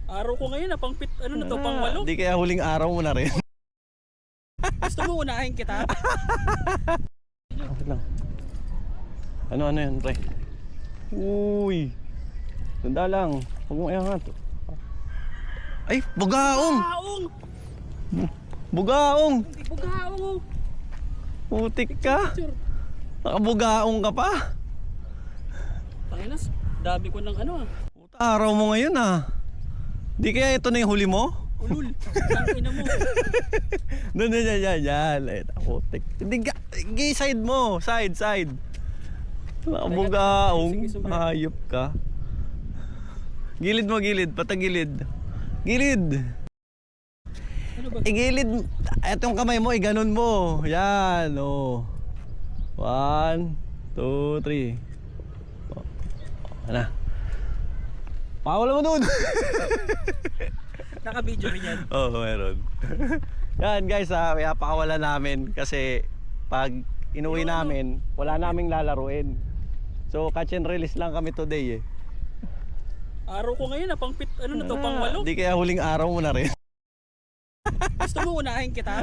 Araw ko ngayon na pang ano na to, pang walo. Di kaya huling araw mo na rin. Gusto mo unahin kita? Lang. Ano yan, pre? Uy. Tanda lang. Huwag mong iangat. Ay, bugaong! Bugaong! Bugaong! Bugaong! Putik ka. Picture. Nakabugaong ka pa. Tanginas, dami ko ng ano ah. Puta, araw mo ngayon ah. Di kaya ito na yung huli mo? Ulul. Ang ina mo. Doon, yan. Ay, putik. Hindi ka, side mo. Side. Nakabugaong. Sige, sige. Hayop ka. Gilid mo, patagilid. Gilid. Ano ba? Igilid. Etong kamay mo, iganon mo. Yan, oh. 1, 2, 3. Ano? Pawala mo doon. Naka-video rin yan. Oo, meron. Yan guys, pinapakawala namin kasi pag inuwi namin, wala naming lalaruin. So catch and release lang kami today eh. Araw ko ngayon na pang ano na to, pang walo. Di kaya huling araw mo na rin. Gusto mo unahin kita?